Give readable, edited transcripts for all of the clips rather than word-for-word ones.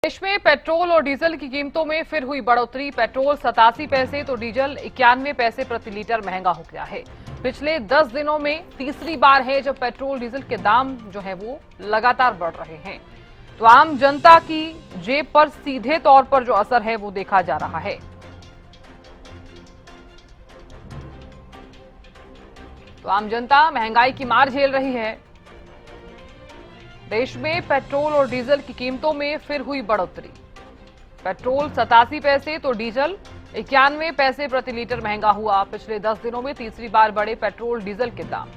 देश में पेट्रोल और डीजल की कीमतों में फिर हुई बढ़ोतरी। पेट्रोल 87 पैसे तो डीजल 91 पैसे प्रति लीटर महंगा हो गया है। पिछले 10 दिनों में तीसरी बार है जब पेट्रोल डीजल के दाम जो है वो लगातार बढ़ रहे हैं। तो आम जनता की जेब पर सीधे तौर पर जो असर है वो देखा जा रहा है। तो आम जनता महंगाई की मार झेल रही है। देश में पेट्रोल और डीजल की कीमतों में फिर हुई बढ़ोतरी। पेट्रोल 87 पैसे तो डीजल 91 पैसे प्रति लीटर महंगा हुआ। पिछले 10 दिनों में तीसरी बार बढ़े पेट्रोल डीजल के दाम।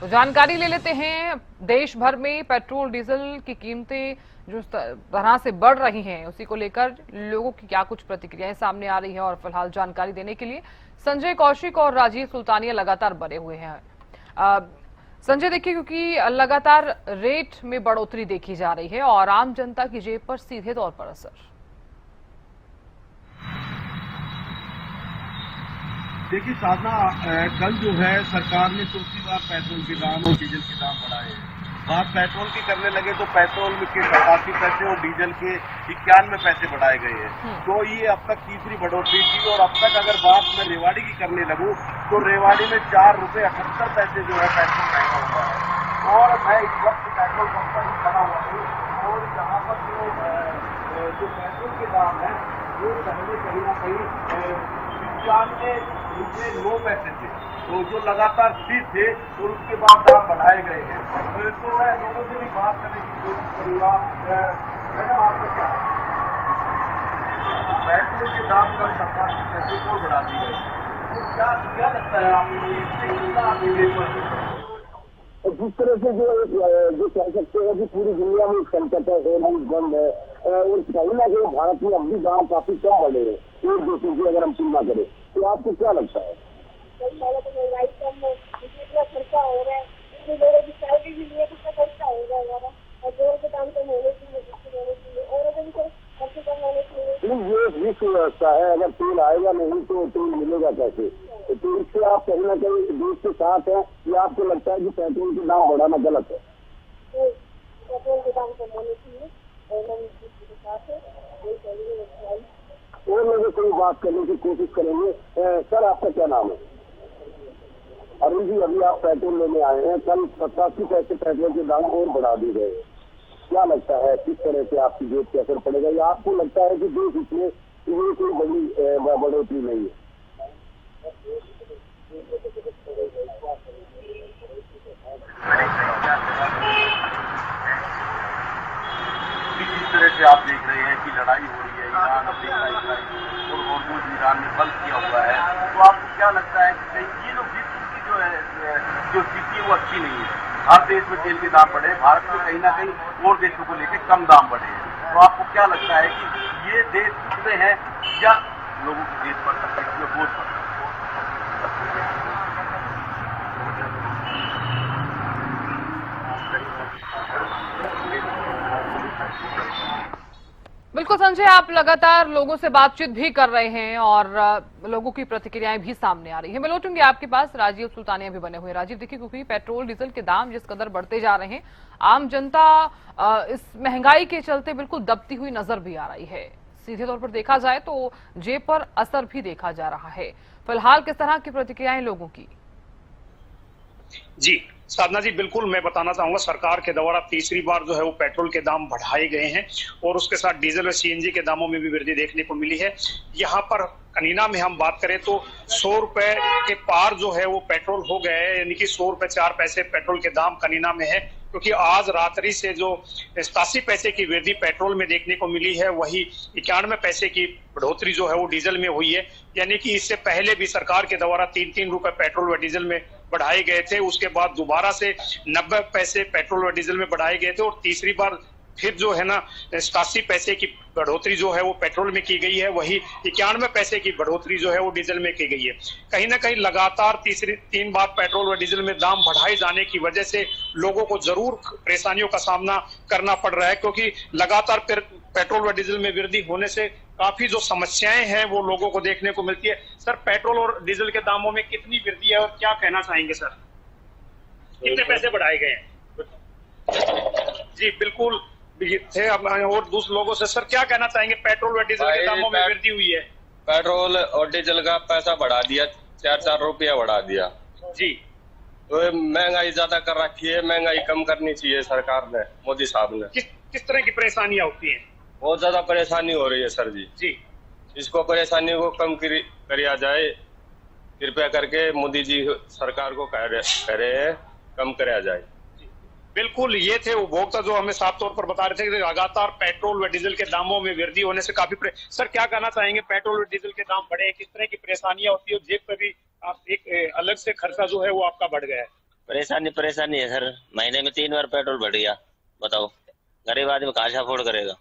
तो जानकारी ले लेते हैं। देश भर में पेट्रोल डीजल की कीमतें जो तरह से बढ़ रही हैं उसी को लेकर लोगों की क्या कुछ प्रतिक्रियाएं सामने आ रही है, और फिलहाल जानकारी देने के लिए संजय कौशिक और राजीव सुल्तानिया लगातार बने हुए हैं। संजय, देखिए, क्योंकि लगातार रेट में बढ़ोतरी देखी जा रही है और आम जनता की जेब पर सीधे तौर पर असर। देखिए साधना, कल जो है सरकार ने चौथी बार पेट्रोल के दाम और डीजल के दाम बढ़ाए। बात पेट्रोल की करने लगे तो पेट्रोल के 87 पैसे और डीजल के 91 पैसे बढ़ाए गए हैं। तो ये अब तक तीसरी बढ़ोतरी थी। और अब तक अगर बात मैं रेवाड़ी की करने लगूं तो रेवाड़ी में 4 रुपये 78 पैसे जो है पेट्रोल महंगा हुआ है। और मैं इस वक्त पेट्रोल पंप पर खड़ा हुआ हूँ और यहाँ पर जो पेट्रोल के दाम है वो पहले कहीं ना कहीं 95 पैसे थे, तो जो लगातार स्थिर थे और उसके बाद दाम बढ़ाए गए हैं। तो मैं लोगों से भी बात करने की कोशिश करूँगा। मैडम, आपका क्या पेट्रोल के दाम कल 87 पैसे को बढ़ा दिए गए, तो क्या लगता है आपको? जिस तरह से जो कह सकते हैं कि पूरी दुनिया में संकट है, एयरलाइंस बंद है और कहीं ना कहीं भारत में अब भी दाम काफी कम बढ़े हैं एक दूसरे की अगर हम तुलना करें, तो आपको क्या लगता है? महंगाई कम है, इतना खर्चा हो रहा है, लोगों की सैलरी भी लिए कितना खर्चा हो जाएगा और जोर के दाम कम होने चाहिए और अगर भी खर्चे कम होने चाहिए। ये विश्व व्यवस्था है, अगर तेल आएगा नहीं तो तेल मिलेगा कैसे? तो इससे आप कहीं ना कहीं देश के साथ है या आपको लगता है कि पेट्रोल के दाम बढ़ाना गलत है? पेट्रोल के दाम कम होने चाहिए और लोगों से बात करने की कोशिश करेंगे। सर, आपका क्या नाम है? अरुण जी, अभी आप पेट्रोल लेने आए हैं। कल 87 पैसे पेट्रोल के दाम और बढ़ा दिए गए। क्या लगता है किस तरह से आपकी जेब पे असर पड़ेगा, या आपको लगता है कि देश इसमें ये कोई बड़ी बढ़ोतरी नहीं है? जिस तरह से आप देख रहे हैं कि लड़ाई हो रही है, ईरान अमेरिका और हॉर्मुज़ ईरान में बंद किया हुआ है, तो आपको क्या लगता है कि ये लोग की जो स्थिति है वो अच्छी नहीं है? हर देश में तेल के दाम बढ़े, भारत में कहीं ना कहीं और देशों को लेकर कम दाम बढ़े हैं। तो आपको क्या लगता है कि ये देश टूटते हैं या लोगों की जेब पर बोझ पड़ता है? बिल्कुल संजय, आप लगातार लोगों से बातचीत भी कर रहे हैं और लोगों की प्रतिक्रियाएं भी सामने आ रही हैं। मैं लौटूंगी आपके पास। राजीव सुल्तानिया भी बने हुए। राजीव, देखिए, क्योंकि पेट्रोल डीजल के दाम जिस कदर बढ़ते जा रहे हैं, आम जनता इस महंगाई के चलते बिल्कुल दबती हुई नजर भी आ रही है। सीधे तौर पर देखा जाए तो जेब पर असर भी देखा जा रहा है। फिलहाल किस तरह की प्रतिक्रियाएं लोगों की? जी साधना जी, बिल्कुल मैं बताना चाहूंगा, सरकार के द्वारा तीसरी बार जो है वो पेट्रोल के दाम बढ़ाए गए हैं और उसके साथ डीजल और सीएनजी के दामों में भी वृद्धि देखने को मिली है। यहाँ पर कनीना में हम बात करें तो 100 रुपए के पार जो है वो पेट्रोल हो गए हैं, यानी कि 100 रुपए 4 पैसे पेट्रोल के दाम कनीना में है। क्योंकि आज रात्रि से जो 87 पैसे की वृद्धि पेट्रोल में देखने को मिली है, वही 91 पैसे की बढ़ोतरी जो है वो डीजल में हुई है। यानी कि इससे पहले भी सरकार के द्वारा 3-3 रुपए पेट्रोल व डीजल में बढ़ाए गए थे, उसके बाद दोबारा से 90 पैसे पेट्रोल व डीजल में बढ़ाए गए थे और तीसरी बार फिर जो है ना 87 पैसे की बढ़ोतरी जो है वो पेट्रोल में की गई है, वही 91 पैसे की बढ़ोतरी जो है वो डीजल में की गई है। कहीं ना कहीं लगातार 3 बार पेट्रोल व डीजल में दाम बढ़ाए जाने की वजह से लोगों को जरूर परेशानियों का सामना करना पड़ रहा है, क्योंकि लगातार पेट्रोल व डीजल में वृद्धि होने से काफी जो समस्याएं हैं वो लोगों को देखने को मिलती है। सर, पेट्रोल और डीजल के दामों में कितनी वृद्धि है और क्या कहना चाहेंगे सर? कितने पैसे बढ़ाए गए हैं? जी बिल्कुल, थे और दूसरे लोगों से। सर क्या कहना चाहेंगे, पेट्रोल व डीजल के दामों में वृद्धि हुई है? पेट्रोल और डीजल का पैसा बढ़ा दिया, 4-4 रुपया बढ़ा दिया जी। तो ये महंगाई ज्यादा कर रखी है, महंगाई कम करनी चाहिए सरकार ने, मोदी साहब ने। किस तरह की परेशानियां होती हैं? बहुत ज्यादा परेशानी हो रही है सर जी। इसको परेशानी को कम करिया जाए, कृपया करके मोदी जी सरकार को कह रहे हैं कम कराया जाए। बिल्कुल, ये थे उपभोक्ता जो हमें साफ तौर पर बता रहे थे कि लगातार पेट्रोल व डीजल के दामों में वृद्धि होने से काफी सर क्या कहना चाहेंगे, पेट्रोल व डीजल के दाम बढ़े, किस तरह की परेशानियां होती है? जेब पर भी आप एक अलग से खर्चा जो है वो आपका बढ़ गया है। परेशानी है सर, महीने में 3 बार पेट्रोल बढ़ गया, बताओ गरीब आदमी कहाँ से अफोर्ड करेगा?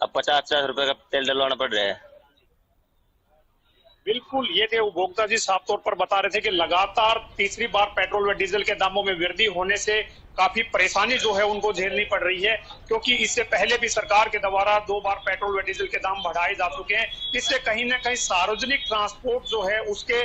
अब 50-50 रुपए का तेल डलवाना पड़ रहा है। बिल्कुल, ये थे उपभोक्ता जी साफ तौर पर बता रहे थे कि लगातार तीसरी बार पेट्रोल व डीजल के दामों में वृद्धि होने से काफी परेशानी जो है उनको झेलनी पड़ रही है, क्योंकि इससे पहले भी सरकार के द्वारा 2 बार पेट्रोल व डीजल के दाम बढ़ाए जा चुके हैं। इससे कहीं ना कहीं सार्वजनिक ट्रांसपोर्ट जो है उसके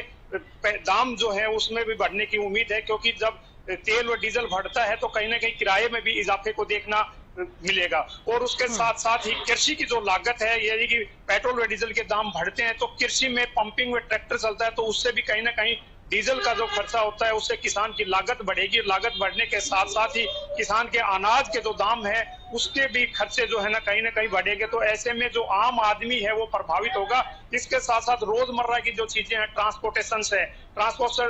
दाम जो है उसमें भी बढ़ने की उम्मीद है, क्योंकि जब तेल व डीजल बढ़ता है तो कहीं ना कहीं किराए में भी इजाफे को देखना मिलेगा। और उसके साथ साथ ही कृषि की जो लागत है, यानी कि पेट्रोल व डीजल के दाम बढ़ते हैं तो कृषि में पंपिंग व ट्रैक्टर चलता है तो उससे भी कहीं ना कहीं डीजल का जो खर्चा होता है उससे किसान की लागत बढ़ेगी। लागत बढ़ने के साथ साथ ही किसान के अनाज के जो दाम है उसके भी खर्चे जो है ना कहीं बढ़ेंगे। तो ऐसे में जो आम आदमी है वो प्रभावित होगा। इसके साथ साथ रोजमर्रा की जो चीजें हैं, ट्रांसपोर्टेशन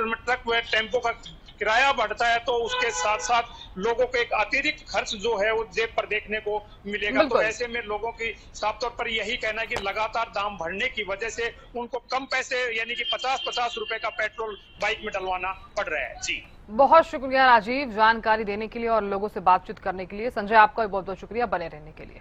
में ट्रक व टेम्पो का किराया बढ़ता है तो उसके साथ साथ लोगों को एक अतिरिक्त खर्च जो है वो जेब पर देखने को मिलेगा। तो ऐसे में लोगों की साफ तौर पर यही कहना है कि लगातार दाम बढ़ने की वजह से उनको कम पैसे यानी कि 50-50 रुपए का पेट्रोल बाइक में डलवाना पड़ रहा है। जी बहुत शुक्रिया राजीव, जानकारी देने के लिए और लोगों से बातचीत करने के लिए। संजय आपका भी बहुत बहुत शुक्रिया बने रहने के लिए।